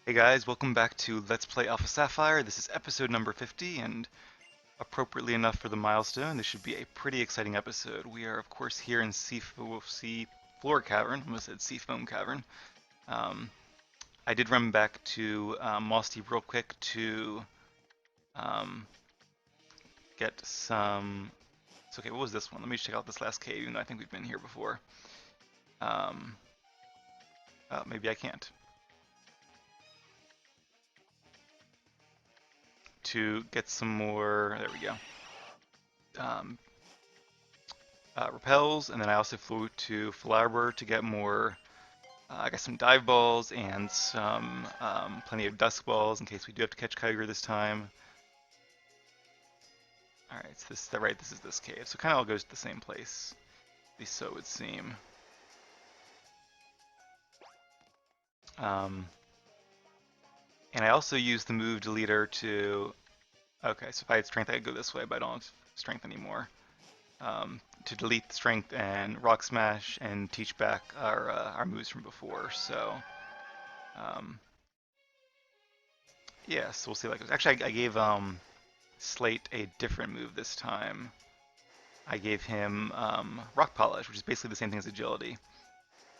Hey guys, welcome back to Let's Play Alpha Sapphire. This is episode number 50, and appropriately enough for the milestone, this should be a pretty exciting episode. We are, of course, here in Sea Floor Cavern. I almost said Sea Foam Cavern. Um, I did run back to Moss Deep real quick to um, get some... It's okay, what was this one? Let me check out this last cave, even though I think we've been here before. Um, Maybe I can't. To get some more... There we go. Um, Repels, and then I also flew to Flarbor to get more. I got some dive balls and some plenty of dusk balls in case we do have to catch Kyogre this time. All right, so this is right. This is this cave, so it kind of all goes to the same place. At least so it would seem. Um, and I also used the move deleter to. Okay, so if I had strength, I could go this way, but I don't have strength anymore. To delete strength and rock smash and teach back our moves from before. So yeah, so we'll see how that goes. Actually, I gave Slate a different move this time. I gave him Rock Polish, which is basically the same thing as Agility.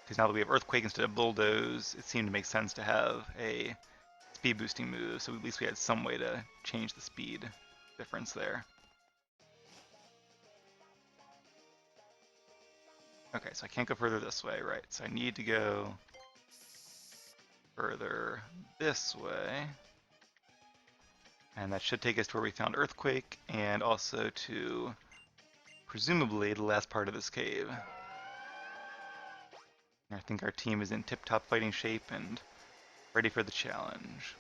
Because now that we have Earthquake instead of Bulldoze, it seemed to make sense to have a speed boosting move, so at least we had some way to change the speed difference there. Okay, so I can't go further this way, right? So I need to go further this way. And that should take us to where we found Earthquake, and also to, presumably, the last part of this cave. I think our team is in tip-top fighting shape and ready for the challenge.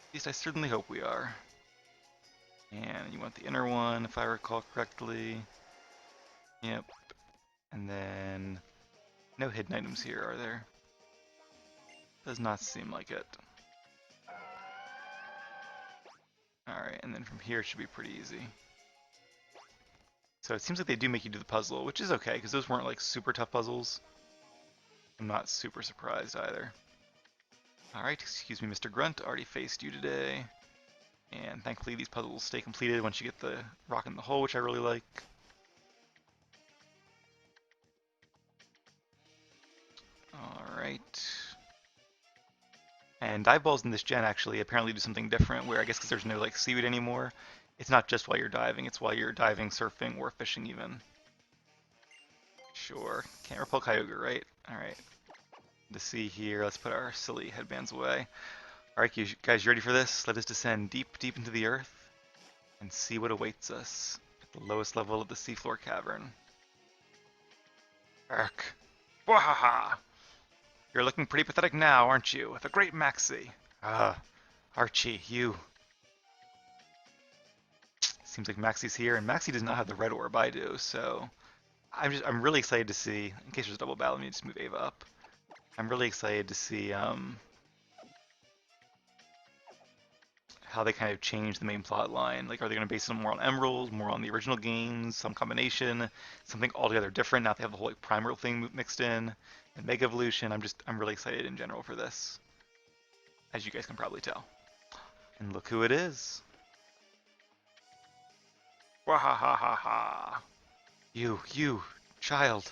At least I certainly hope we are. And you want the inner one, if I recall correctly. Yep. And then, no hidden items here, are there? Does not seem like it. Alright, and then from here it should be pretty easy. So it seems like they do make you do the puzzle, which is okay, because those weren't like super tough puzzles. I'm not super surprised either. Alright, excuse me, Mr. Grunt, already faced you today. And thankfully these puzzles stay completed once you get the rock in the hole, which I really like. Alright. And dive balls in this gen actually apparently do something different, where I guess because there's no like seaweed anymore, it's not just while you're diving, it's while you're diving, surfing, or fishing even. Sure. Can't repel Kyogre, right? Alright. To see here, let's put our silly headbands away. Alright, you guys, you ready for this? Let us descend deep, deep into the earth and see what awaits us at the lowest level of the seafloor cavern. Ark. Wahaha! You're looking pretty pathetic now, aren't you? The great Maxie. Ah, Archie, you. Seems like Maxie's here, and Maxie does not have the red orb I do, so I'm really excited to see. In case there's a double battle, let me just move Ava up. I'm really excited to see how they kind of change the main plot line. Like, are they going to base it more on Emerald, more on the original games, some combination, something altogether different? Now they have the whole like Primal thing mixed in, and Mega Evolution. I'm really excited in general for this, as you guys can probably tell. And look who it is. Wahahaha! You, child.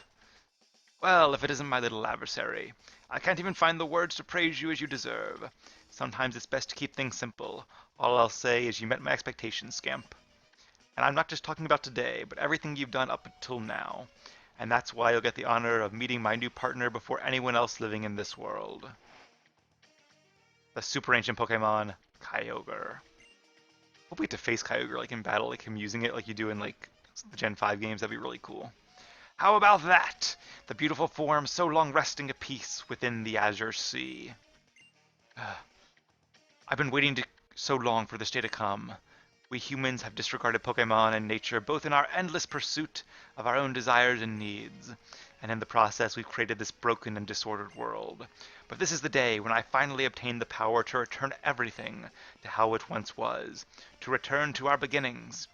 Well, if it isn't my little adversary. I can't even find the words to praise you as you deserve. Sometimes it's best to keep things simple. All I'll say is you met my expectations, Scamp. And I'm not just talking about today, but everything you've done up until now. And that's why you'll get the honor of meeting my new partner before anyone else living in this world. The super ancient Pokemon, Kyogre. Hope we get to face Kyogre like in battle, like him using it like you do in like the Gen 5 games. That'd be really cool. How about that? The beautiful form so long resting at peace within the azure sea. I've been waiting so long for this day to come. We humans have disregarded Pokemon and nature both in our endless pursuit of our own desires and needs, and in the process we've created this broken and disordered world. But this is the day when I finally obtain the power to return everything to how it once was, to return to our beginnings,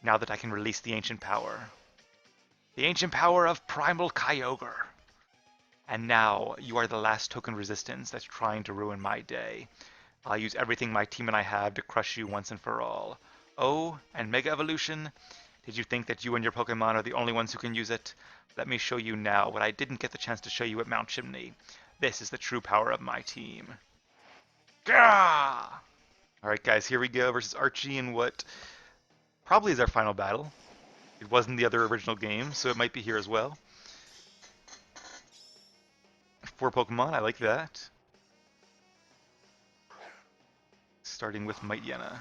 now that I can release the ancient power. The ancient power of Primal Kyogre. And now you are the last token resistance that's trying to ruin my day. I'll use everything my team and I have to crush you once and for all. Oh, and Mega Evolution? Did you think that you and your Pokemon are the only ones who can use it? Let me show you now what I didn't get the chance to show you at Mount Chimney. This is the true power of my team. Gah! Alright guys, here we go versus Archie in what probably is our final battle. It wasn't the other original game, so it might be here as well. 4 Pokemon, I like that. Starting with Might Yenna.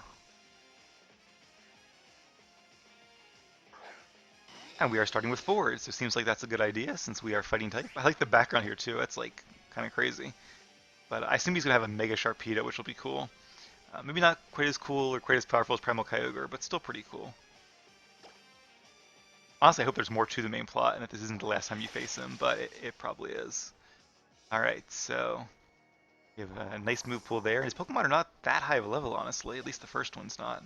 And we are starting with forwards, so it seems like that's a good idea since we are fighting type. I like the background here too, it's like kind of crazy. But I assume he's going to have a Mega Sharpedo, which will be cool. Maybe not quite as cool or quite as powerful as Primal Kyogre, but still pretty cool. Honestly, I hope there's more to the main plot and that this isn't the last time you face him, but it probably is. Alright, so we have a nice move pool there. His Pokemon are not that high of a level, honestly. At least the first one's not.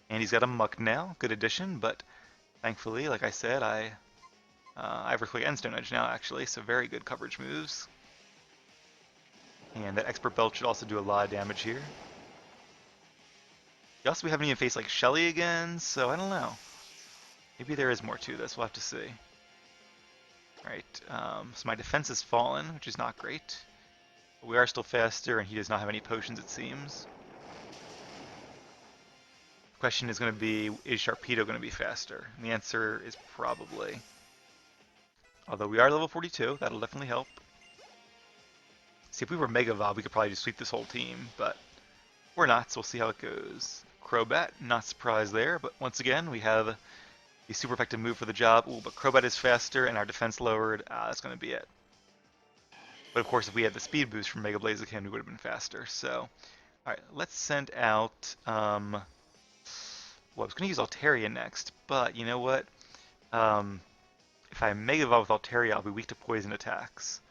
And he's got a Muck now. Good addition, but thankfully, like I said, I have Earthquake and Stone Edge now, actually, so very good coverage moves. And that Expert Belt should also do a lot of damage here. Also, we haven't even faced, like, Shelly again, so I don't know. Maybe there is more to this, we'll have to see. Alright, so my defense has fallen, which is not great. But we are still faster, and he does not have any potions, it seems. The question is going to be, is Sharpedo going to be faster? And the answer is probably. Although we are level 42, that'll definitely help. See, if we were Mega Evolved, we could probably just sweep this whole team, but we're not, so we'll see how it goes. Crobat, not surprised there, but once again, we have a super effective move for the job. Ooh, but Crobat is faster and our defense lowered. That's going to be it. But of course, if we had the speed boost from Mega Blaziken, we would have been faster. So, alright, let's send out, well, I was going to use Altaria next, but you know what? If I Mega Evolve with Altaria, I'll be weak to poison attacks.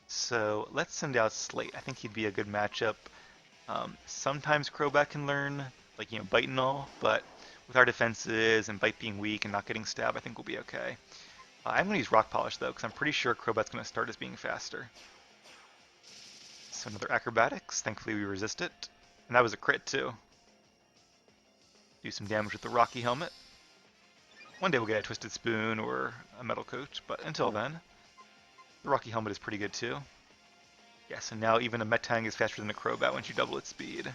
So let's send out Slate. I think he'd be a good matchup. Sometimes Crobat can learn, like, you know, Bite and all, but with our defenses and Bite being weak and not getting stabbed, I think we'll be okay. I'm going to use Rock Polish, though, because I'm pretty sure Crobat's going to start as being faster. So another Acrobatics. Thankfully, we resist it. And that was a crit, too. Do some damage with the Rocky Helmet. One day we'll get a Twisted Spoon or a Metal Coat, but until then, the Rocky Helmet is pretty good, too. Yes, and now even a Metang is faster than a Crobat once you double its speed.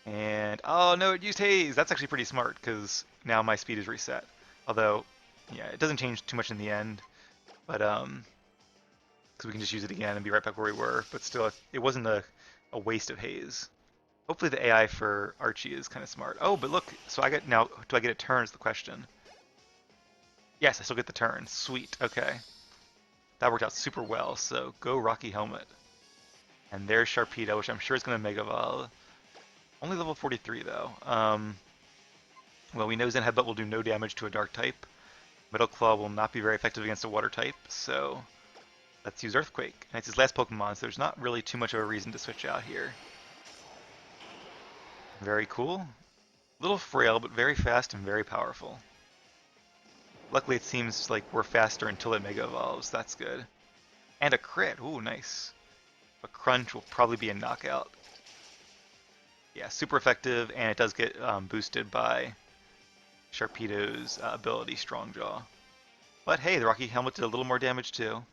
And, oh no, it used Haze! That's actually pretty smart, because now my speed is reset. Although, yeah, it doesn't change too much in the end. But, because we can just use it again and be right back where we were. But still, it wasn't a waste of Haze. Hopefully the AI for Archie is kind of smart. Oh, but look, so I get, now, do I get a turn is the question. Yes, I still get the turn. Sweet, okay. That worked out super well, so go Rocky Helmet. And there's Sharpedo, which I'm sure is going to Mega Evolve. Only level 43, though. Well, we know Zen Headbutt will do no damage to a Dark type. Metal Claw will not be very effective against a Water type, so let's use Earthquake. And it's his last Pokemon, so there's not really too much of a reason to switch out here. Very cool. A little frail, but very fast and very powerful. Luckily, it seems like we're faster until it Mega Evolves. That's good. And a crit. Ooh, nice. A Crunch will probably be a knockout. Yeah, super effective, and it does get boosted by Sharpedo's ability, Strong Jaw. But hey, the Rocky Helmet did a little more damage too.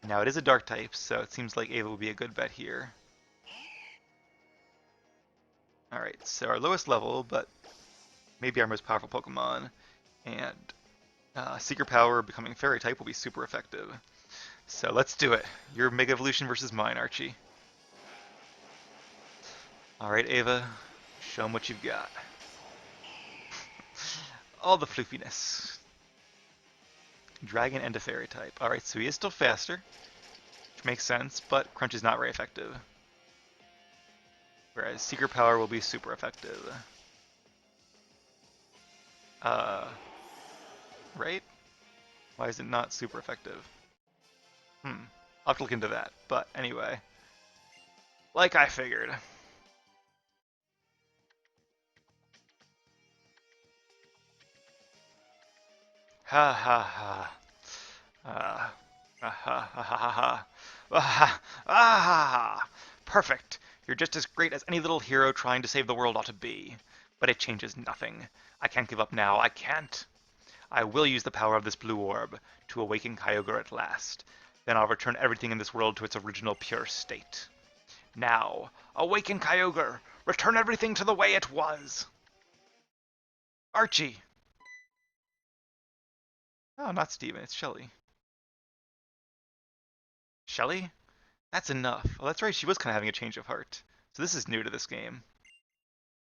Now it is a Dark type, so it seems like Ava will be a good bet here. Alright, so our lowest level, but maybe our most powerful Pokemon, and Seeker Power becoming Fairy type will be super effective. So let's do it. Your Mega Evolution versus mine, Archie. Alright, Ava, show 'em what you've got. All the floofiness. Dragon and a Fairy type. Alright, so he is still faster, which makes sense, but Crunch is not very effective. Whereas Seeker Power will be super effective. Right? Why is it not super effective? I'll have to look into that. But anyway, like I figured. Ha ha ha. Ah, ah, ha, ha, ha, ha. Ah, ah, perfect. You're just as great as any little hero trying to save the world ought to be. But it changes nothing. I can't give up now. I can't. I will use the power of this blue orb to awaken Kyogre at last. Then I'll return everything in this world to its original pure state. Now, awaken Kyogre! Return everything to the way it was! Archie! Oh, not Steven, it's Shelly. Shelly? That's enough. Oh, that's right, she was kind of having a change of heart. So this is new to this game.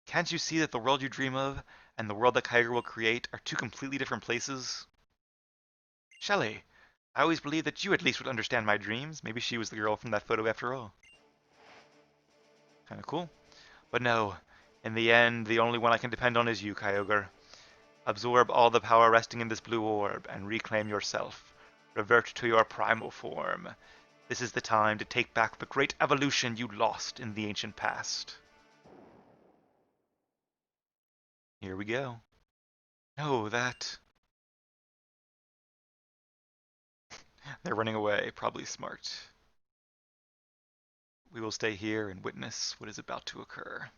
Can't you see that the world you dream of and the world that Kyogre will create are two completely different places? Shelly, I always believed that you at least would understand my dreams. Maybe she was the girl from that photo after all. Kinda cool. But no, in the end, the only one I can depend on is you, Kyogre. Absorb all the power resting in this blue orb and reclaim yourself. Revert to your primal form. This is the time to take back the great evolution you lost in the ancient past. Here we go. No, that... They're running away. Probably smart. We will stay here and witness what is about to occur.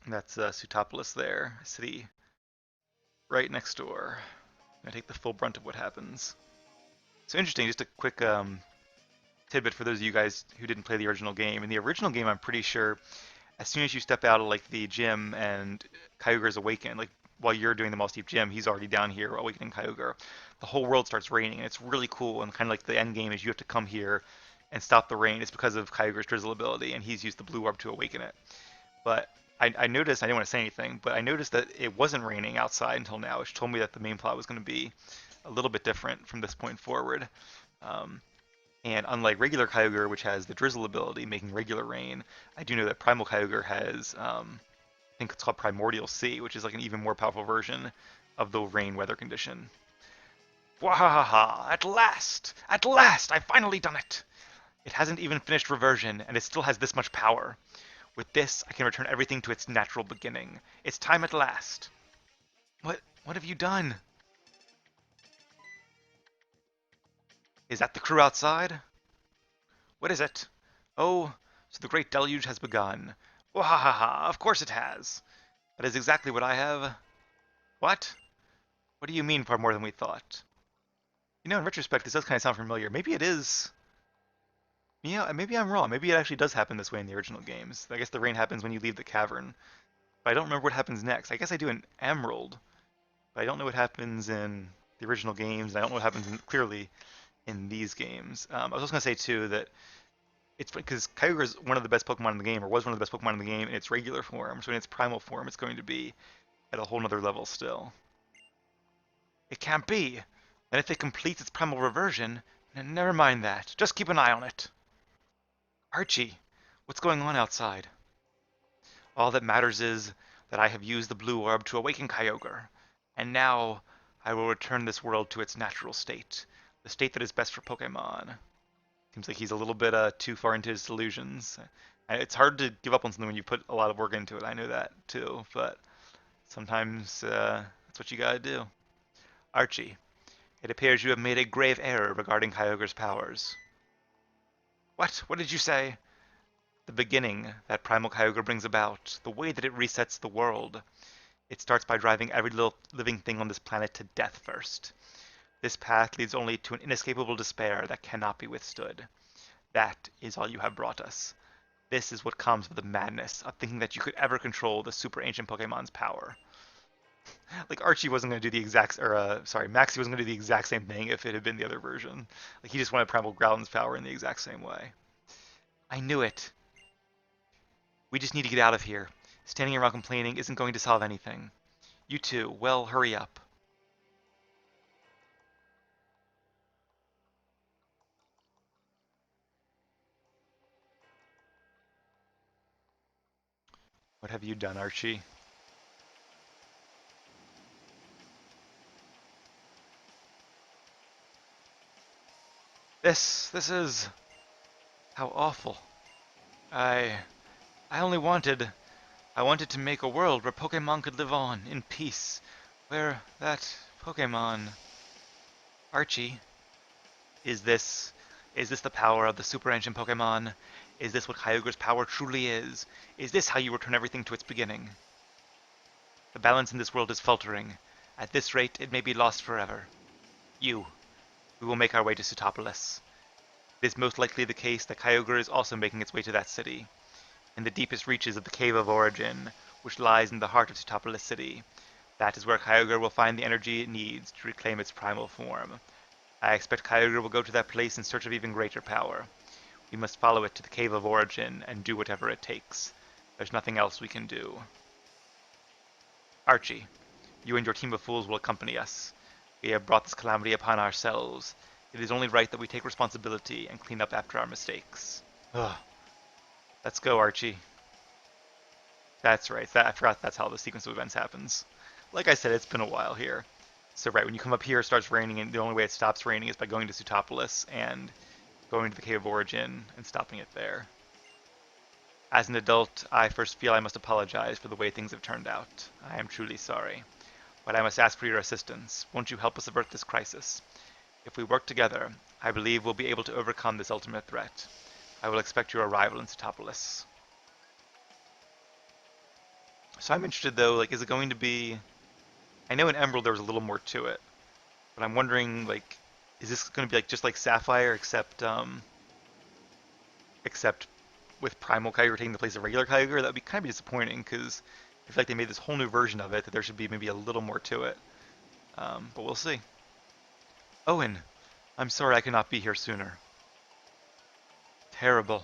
That's Sutopolis there, a city right next door. I take the full brunt of what happens. So interesting, just a quick tidbit for those of you guys who didn't play the original game. In the original game, I'm pretty sure as soon as you step out of like the gym and Kyogre's awakened, like while you're doing the Moss Deep Gym, he's already down here awakening Kyogre. The whole world starts raining, and it's really cool. And kind of like the end game is you have to come here and stop the rain. It's because of Kyogre's drizzle ability, and he's used the blue orb to awaken it. But I noticed, I didn't want to say anything, but I noticed that it wasn't raining outside until now, which told me that the main plot was going to be a little bit different from this point forward. Um, and unlike regular Kyogre, which has the drizzle ability, making regular rain, I do know that Primal Kyogre has, I think it's called Primordial Sea, which is like an even more powerful version of the rain weather condition. Wahaha! At last! At last! I've finally done it! It hasn't even finished reversion, and it still has this much power. With this, I can return everything to its natural beginning. It's time at last. What have you done? Is that the crew outside? What is it? Oh, so the great deluge has begun. Wahaha, of course it has. That is exactly what I have. What? What do you mean far more than we thought? You know, in retrospect, this does kind of sound familiar. Maybe it is. Yeah, maybe I'm wrong. Maybe it actually does happen this way in the original games. I guess the rain happens when you leave the cavern. But I don't remember what happens next. I guess I do in Emerald. But I don't know what happens in the original games. And I don't know what happens clearly in these games. I was also going to say, too, that it's because Kyogre is one of the best Pokemon in the game, or was one of the best Pokemon in the game in its regular form. So in its primal form, it's going to be at a whole nother level still. It can't be. And if it completes its primal reversion, never mind that. Just keep an eye on it. Archie, what's going on outside? All that matters is that I have used the blue orb to awaken Kyogre, and now I will return this world to its natural state, the state that is best for Pokemon. Seems like he's a little bit too far into his delusions. It's hard to give up on something when you put a lot of work into it. I know that too, but sometimes that's what you gotta do. Archie, it appears you have made a grave error regarding Kyogre's powers. What? What did you say? The beginning that Primal Kyogre brings about, the way that it resets the world. It starts by driving every little living thing on this planet to death first. This path leads only to an inescapable despair that cannot be withstood. That is all you have brought us. This is what comes with the madness of thinking that you could ever control the super ancient Pokemon's power. Like Archie wasn't going to do the exact, or Maxie wasn't going to do the exact same thing if it had been the other version. Like he just wanted Primal Groudon's power in the exact same way. I knew it. We just need to get out of here. Standing around complaining isn't going to solve anything. You too. Well, hurry up. What have you done, Archie? This is how awful. I I only I wanted to make a world where Pokemon could live on in peace, where that Pokemon Archie, is this the power of the super ancient Pokemon? Is this what Kyogre's power truly is? Is this how you return everything to its beginning? The balance in this world is faltering. At this rate, it may be lost forever. We will make our way to Pseutopolis. It is most likely the case that Kyogre is also making its way to that city. In the deepest reaches of the Cave of Origin, which lies in the heart of Pseutopolis City, that is where Kyogre will find the energy it needs to reclaim its primal form. I expect Kyogre will go to that place in search of even greater power. We must follow it to the Cave of Origin and do whatever it takes. There's nothing else we can do. Archie, you and your team of fools will accompany us. We have brought this calamity upon ourselves. It is only right that we take responsibility and clean up after our mistakes. Ugh. Let's go, Archie. That's right. I forgot that's how the sequence of events happens. Like I said, it's been a while here. So right, when you come up here, it starts raining, and the only way it stops raining is by going to Pseutopolis and going to the Cave of Origin and stopping it there. As an adult, I first feel I must apologize for the way things have turned out. I am truly sorry. But I must ask for your assistance. Won't you help us avert this crisis? If we work together, I believe we'll be able to overcome this ultimate threat. I will expect your arrival in Pseutopolis. So I'm interested though, like, is it going to be... I know in Emerald there was a little more to it, but I'm wondering, like, is this going to be like just like Sapphire, except with Primal Kyogre taking the place of regular Kyogre? That would be kind of disappointing because I feel like they made this whole new version of it that there should be maybe a little more to it. But we'll see. Owen, I'm sorry I could not be here sooner. Terrible.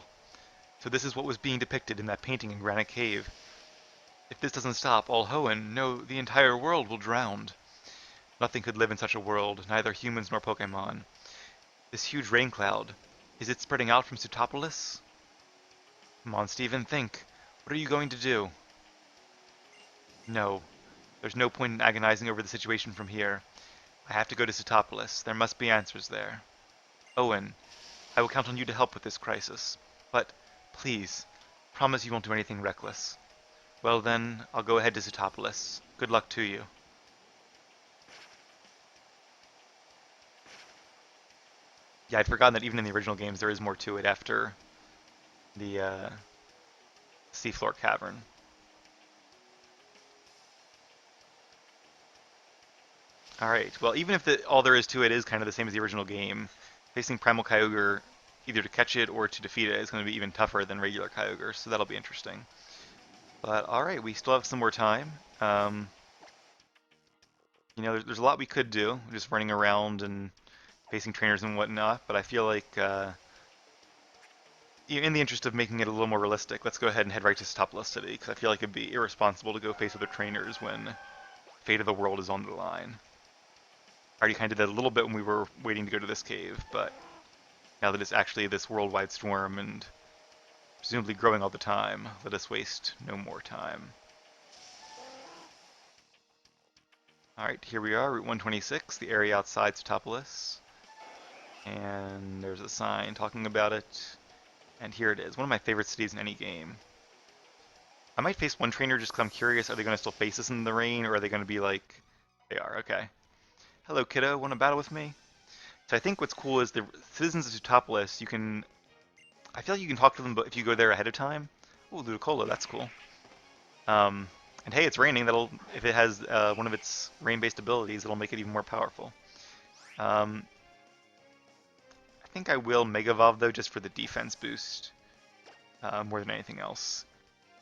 So this is what was being depicted in that painting in Granite Cave. If this doesn't stop, all Hoenn, no, the entire world will drown. Nothing could live in such a world, neither humans nor Pokemon. This huge rain cloud, is it spreading out from Pseutopolis? Come on, Steven, think. What are you going to do? No. There's no point in agonizing over the situation from here. I have to go to Pseutopolis. There must be answers there. Owen, I will count on you to help with this crisis. But, please, promise you won't do anything reckless. Well then, I'll go ahead to Pseutopolis. Good luck to you. Yeah, I'd forgotten that even in the original games there is more to it after the seafloor cavern. Alright, well even if all there is to it is kind of the same as the original game, facing Primal Kyogre either to catch it or to defeat it is going to be even tougher than regular Kyogre, so that'll be interesting. But alright, we still have some more time. You know, there's a lot we could do, just running around and facing trainers and whatnot, but I feel like in the interest of making it a little more realistic, let's go ahead and head right to Stopulous City, because I feel like it'd be irresponsible to go face other trainers when fate of the world is on the line. I already kind of did that a little bit when we were waiting to go to this cave, but now that it's actually this worldwide storm and presumably growing all the time, let us waste no more time. Alright, here we are, Route 126, the area outside Pseutopolis. And there's a sign talking about it. And here it is, one of my favorite cities in any game. I might face one trainer just because I'm curious, are they going to still face us in the rain, or are they going to be like... They are, okay. Hello kiddo, want to battle with me? So I think what's cool is the citizens of Pseutopolis, you can... I feel like you can talk to them if you go there ahead of time. Ooh, Ludicolo, that's cool. And hey, it's raining. That'll, if it has one of its rain-based abilities, it'll make it even more powerful. I think I will Mega Evolve though, just for the defense boost, more than anything else.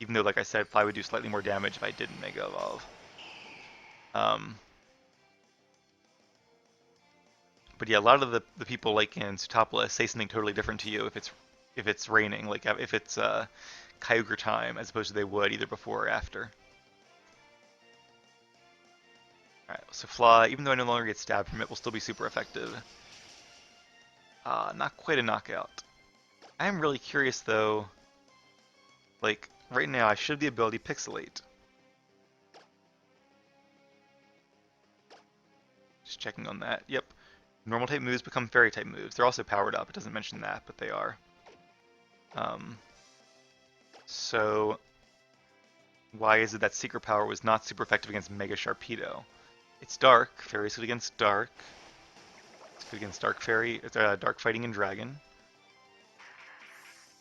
Even though, like I said, it probably would do slightly more damage if I didn't Mega Evolve. Um, but yeah, a lot of the people like in Sootopolis say something totally different to you if it's raining, like if it's Kyogre time, as opposed to they would either before or after. Alright, so Fly, even though I no longer get stabbed from it, will still be super effective. Not quite a knockout. I am really curious though, like, right now I should have the ability Pixelate. Just checking on that. Yep. Normal type moves become fairy type moves. They're also powered up. It doesn't mention that, but they are. Um, so why is it that Secret Power was not super effective against Mega Sharpedo? It's dark. Fairy's good against dark. It's good against Dark Fairy. It's Dark Fighting and Dragon.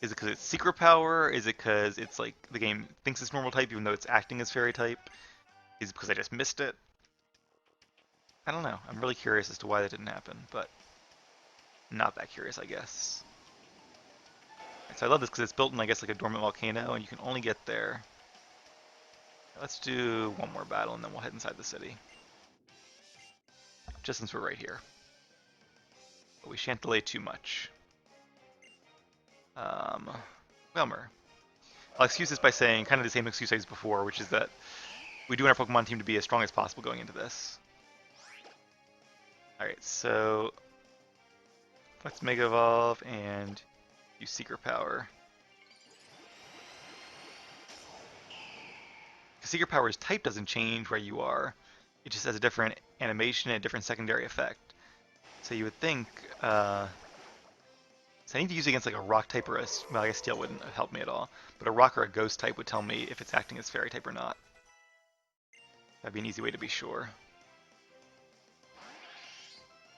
Is it because it's Secret Power? Is it because it's like the game thinks it's normal type even though it's acting as Fairy type? Is it because I just missed it? I don't know. I'm really curious as to why that didn't happen, but not that curious, I guess. So I love this because it's built in, I guess, like a dormant volcano, and you can only get there. Let's do one more battle, and then we'll head inside the city. Just since we're right here. But we shan't delay too much. Wilmer. I'll excuse this by saying kind of the same excuse I used before, which is that we do want our Pokemon team to be as strong as possible going into this. Alright, so let's Mega Evolve and use Secret Power. Secret Power's type doesn't change where you are. It just has a different animation and a different secondary effect. So you would think, so I need to use it against like a rock type or a, well, I guess steel wouldn't help me at all, but a rock or a ghost type would tell me if it's acting as fairy type or not. That'd be an easy way to be sure.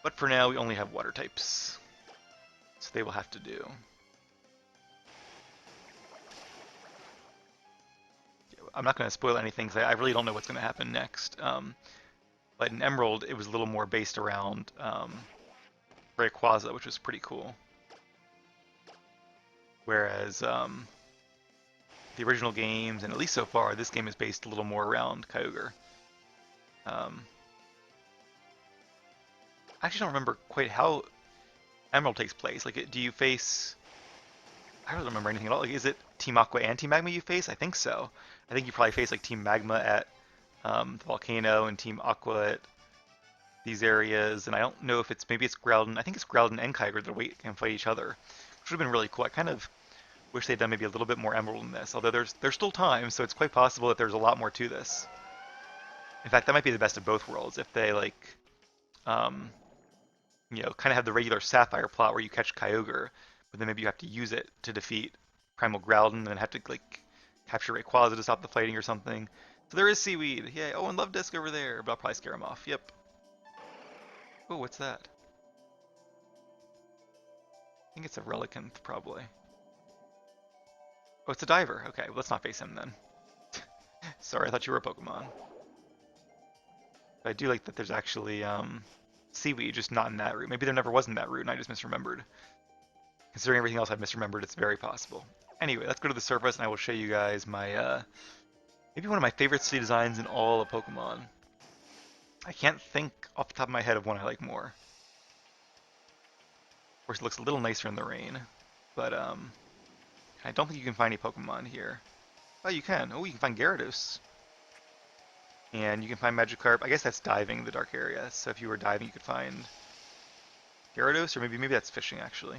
But for now, we only have water types, so they will have to do. I'm not going to spoil anything because I really don't know what's going to happen next. But in Emerald, it was a little more based around Rayquaza, which was pretty cool. Whereas the original games, and at least so far, this game is based a little more around Kyogre. I actually don't remember quite how Emerald takes place. Like, do you face... I don't remember anything at all. Like, is it Team Aqua and Team Magma you face? I think so. I think you probably face like Team Magma at the volcano and Team Aqua at these areas. And I don't know if it's, maybe it's Groudon. I think it's Groudon and Kyogre that can fight each other, which would have been really cool. I kind of wish they'd done maybe a little bit more Emerald in this, although there's still time, so it's quite possible that there's a lot more to this. In fact, that might be the best of both worlds if they like, you know, kind of have the regular Sapphire plot where you catch Kyogre, but then maybe you have to use it to defeat Primal Groudon, and then have to like capture Rayquaza to stop the fighting or something. So there is Seaweed. Yay! Oh, and Love Disc over there, but I'll probably scare him off. Yep. Oh, what's that? I think it's a Relicanth, probably. Oh, it's a Diver. Okay, well, let's not face him then. Sorry, I thought you were a Pokemon. But I do like that there's actually Seaweed, just not in that route. Maybe there never was in that route and I just misremembered. Considering everything else I've misremembered, it's very possible. Anyway, let's go to the surface and I will show you guys my, maybe one of my favorite city designs in all of Pokemon. I can't think off the top of my head of one I like more. Of course, it looks a little nicer in the rain, but I don't think you can find any Pokemon here. Oh, you can. Oh, you can find Gyarados. And you can find Magikarp. I guess that's diving the dark area. So if you were diving, you could find Gyarados, or maybe that's fishing, actually.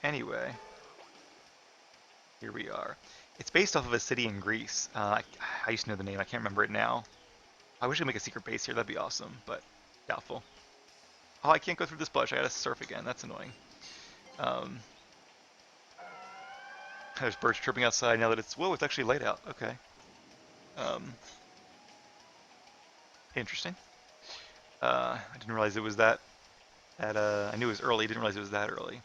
Anyway, here we are. It's based off of a city in Greece. I used to know the name. I can't remember it now. I wish I could make a secret base here. That'd be awesome, but doubtful. Oh, I can't go through this bush. I gotta surf again. That's annoying. There's birds chirping outside now that it's... Whoa, it's actually light out. Okay. Interesting. I didn't realize it was that... I knew it was early. Didn't realize it was that early.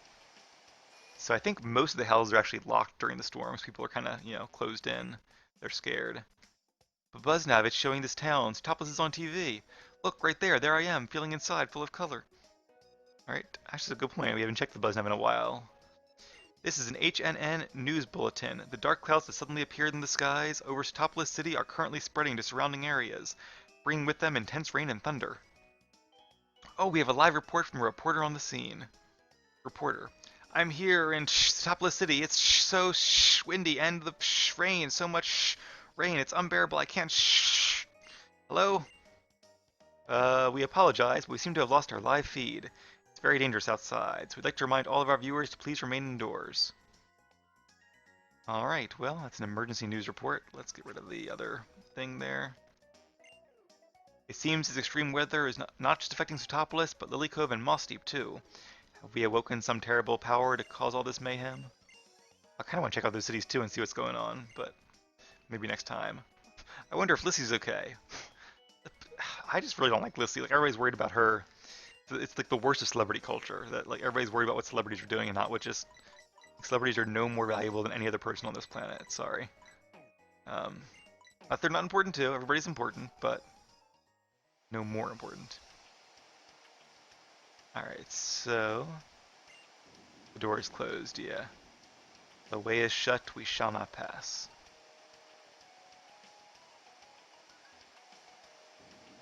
So I think most of the houses are actually locked during the storms. People are kind of, you know, closed in. They're scared. But BuzzNav, it's showing this town. Topless is on TV. Look, right there. There I am, feeling inside, full of color. Alright, actually, that's a good point. We haven't checked the BuzzNav in a while. This is an HNN news bulletin. The dark clouds that suddenly appeared in the skies over Topless City are currently spreading to surrounding areas, bringing with them intense rain and thunder. Oh, we have a live report from a reporter on the scene. Reporter. I'm here in Topless City. It's so windy and the rain. So much rain. It's unbearable. I can't Hello? We apologize, but we seem to have lost our live feed. It's very dangerous outside, so we'd like to remind all of our viewers to please remain indoors. Alright, well, that's an emergency news report. Let's get rid of the other thing there. It seems this extreme weather is not just affecting Sootopolis, but Lily Cove and Moss Deep too. Have we awoken some terrible power to cause all this mayhem? I kind of want to check out those cities too and see what's going on, but maybe next time. I wonder if Lissy's okay. I just really don't like Lissy. Like, everybody's worried about her. It's like the worst of celebrity culture, that like everybody's worried about what celebrities are doing and not what just... Celebrities are no more valuable than any other person on this planet, sorry. Not they're not important too, everybody's important, but no more important. Alright, so... The door is closed, yeah. The way is shut, we shall not pass.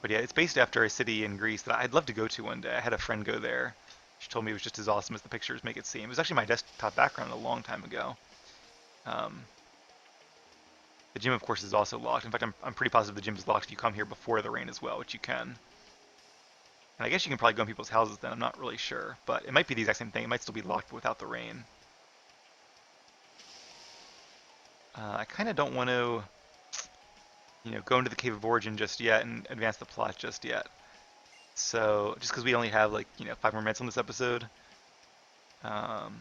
But yeah, it's based after a city in Greece that I'd love to go to one day. I had a friend go there. She told me it was just as awesome as the pictures make it seem. It was actually my desktop background a long time ago. The gym, of course, is also locked. In fact, I'm pretty positive the gym is locked if you come here before the rain as well, which you can. And I guess you can probably go in people's houses then. I'm not really sure. But it might be the exact same thing. It might still be locked without the rain. I kind of don't want to, go into the Cave of Origin just yet and advance the plot just yet. So, just because we only have, 5 more minutes on this episode. And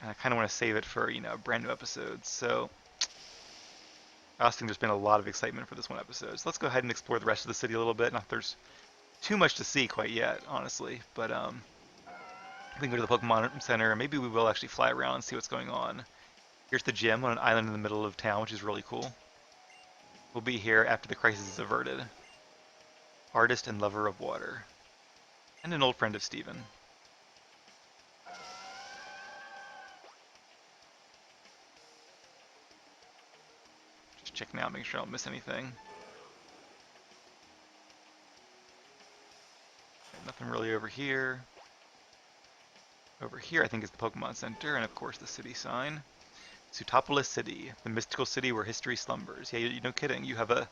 I kind of want to save it for, a brand new episode. So, I also think there's been a lot of excitement for this one episode. So let's go ahead and explore the rest of the city a little bit. Not that there's too much to see quite yet, honestly. But, we can go to the Pokemon Center. Maybe we will actually fly around and see what's going on. Here's the gym on an island in the middle of town, which is really cool. We'll be here after the crisis is averted. Artist and lover of water. And an old friend of Steven. Just checking out, making sure I don't miss anything. Nothing really over here. Over here, I think, is the Pokemon Center, and of course the city sign. Sootopolis City, the mystical city where history slumbers. Yeah, no kidding. You have a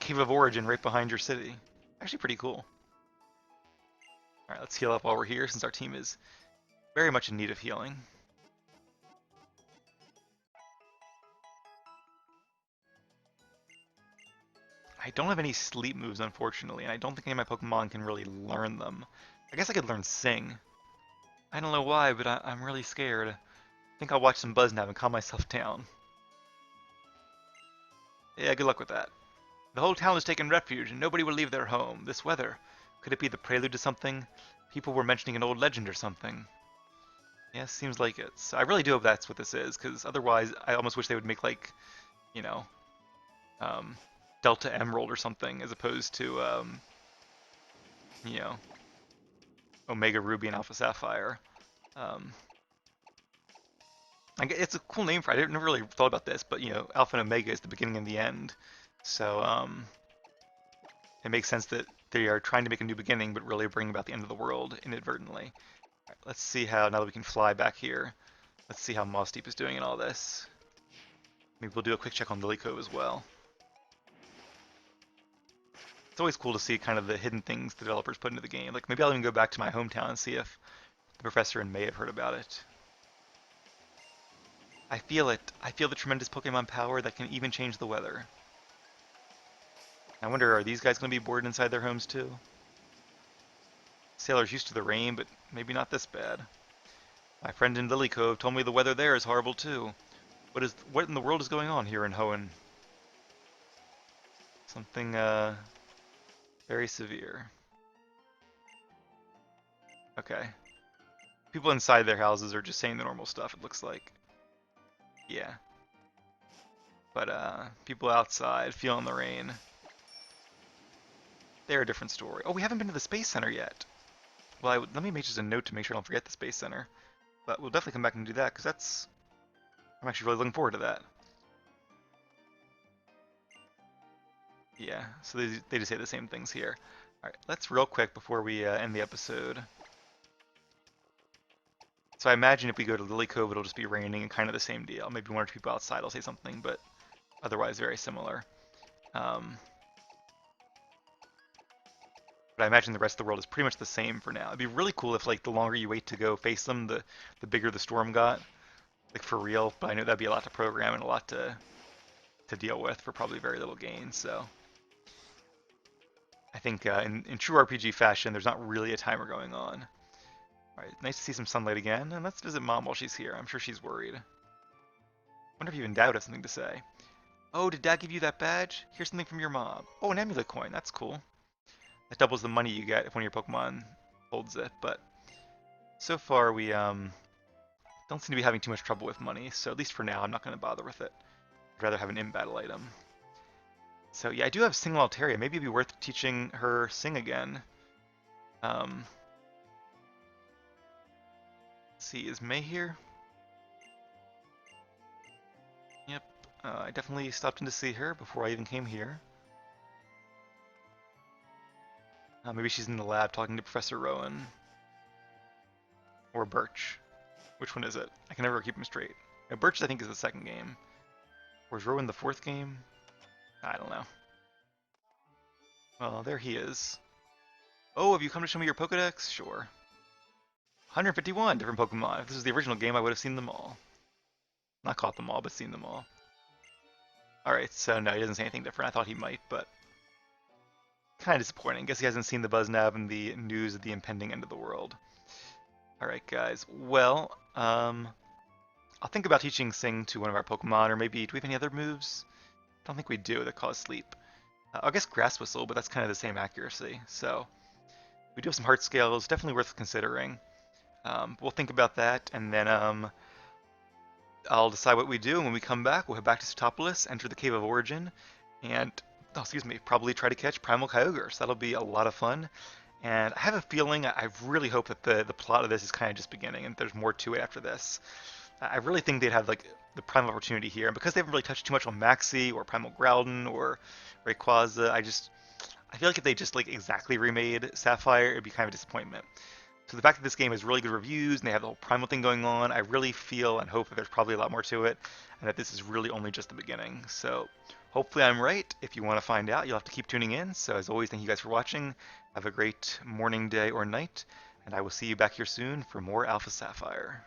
Cave of Origin right behind your city. Actually pretty cool. Alright, let's heal up while we're here, since our team is very much in need of healing. I don't have any sleep moves, unfortunately, and I don't think any of my Pokemon can really learn them. I guess I could learn Sing. I don't know why, but I'm really scared. I think I'll watch some Buzznav and calm myself down. Yeah, good luck with that. The whole town has taken refuge, and nobody will leave their home. This weather, could it be the prelude to something? People were mentioning an old legend or something. Yeah, seems like it. So I really do hope that's what this is, because otherwise I almost wish they would make, like, you know, Delta Emerald or something, as opposed to, you know, Omega Ruby and Alpha Sapphire. It's a cool name for it. I never really thought about this, but, Alpha and Omega is the beginning and the end. So, it makes sense that they are trying to make a new beginning, but really bring about the end of the world inadvertently. Right, let's see how, now that we can fly back here, let's see how Moss Deep is doing in all this. Maybe we'll do a quick check on Lily Cove as well. It's always cool to see kind of the hidden things the developers put into the game. Like, maybe I'll even go back to my hometown and see if the professor and May have heard about it. I feel it. I feel the tremendous Pokemon power that can even change the weather. I wonder, are these guys going to be bored inside their homes too? Sailor's used to the rain, but maybe not this bad. My friend in Lily Cove told me the weather there is horrible too. What in the world is going on here in Hoenn? Something, very severe. Okay. People inside their houses are just saying the normal stuff, it looks like. Yeah. But people outside feeling the rain, they're a different story. Oh, we haven't been to the Space Center yet. Well, let me make just a note to make sure I don't forget the Space Center. But we'll definitely come back and do that, because I'm actually really looking forward to that. Yeah, so they just say the same things here. Alright, let's real quick before we end the episode. So I imagine if we go to Lily Cove, it'll just be raining and kind of the same deal. Maybe one or two people outside will say something, but otherwise very similar. But I imagine the rest of the world is pretty much the same for now. It'd be really cool if, like, the longer you wait to go face them, the bigger the storm got. Like, for real. But I know that'd be a lot to program and a lot to deal with for probably very little gain, so... I think in true RPG fashion, there's not really a timer going on. Alright, nice to see some sunlight again, and let's visit Mom while she's here. I'm sure she's worried. Wonder if even Dad has something to say. Oh, did Dad give you that badge? Here's something from your mom. Oh, an amulet coin. That's cool. That doubles the money you get if one of your Pokemon holds it, but so far we don't seem to be having too much trouble with money, so at least for now I'm not going to bother with it. I'd rather have an in-battle item. So yeah, I do have Sing Altaria. Maybe it'd be worth teaching her Sing again. Let's see, is May here? Yep, I definitely stopped in to see her before I even came here. Maybe she's in the lab talking to Professor Rowan. Or Birch. Which one is it? I can never keep them straight. Birch, I think, is the second game. Or is Rowan the fourth game? I don't know. Well, there he is. Oh, have you come to show me your Pokedex? Sure. 151 different Pokemon. If this was the original game, I would have seen them all. Not caught them all, but seen them all. Alright, so no, he doesn't say anything different. I thought he might, but... kind of disappointing. Guess he hasn't seen the Buzznav and the news of the impending end of the world. Alright, guys. Well, I'll think about teaching Sing to one of our Pokemon, or maybe, do we have any other moves? I don't think we do that cause sleep. I guess Grass Whistle, but that's kind of the same accuracy. So, we do have some heart scales, definitely worth considering. We'll think about that, and then I'll decide what we do, and when we come back, we'll head back to Sootopolis, enter the Cave of Origin, and, oh, excuse me, probably try to catch Primal Kyogre. So that'll be a lot of fun. And I have a feeling, I really hope that the plot of this is kind of just beginning, and there's more to it after this. I really think they'd have, like, the Primal opportunity here, and because they haven't really touched too much on Maxie, or Primal Groudon, or Rayquaza, I feel like if they just, like, exactly remade Sapphire, it'd be kind of a disappointment. So the fact that this game has really good reviews, and they have the whole Primal thing going on, I really feel and hope that there's probably a lot more to it, and that this is really only just the beginning. So hopefully I'm right. If you want to find out, you'll have to keep tuning in. So as always, thank you guys for watching. Have a great morning, day, or night, and I will see you back here soon for more Alpha Sapphire.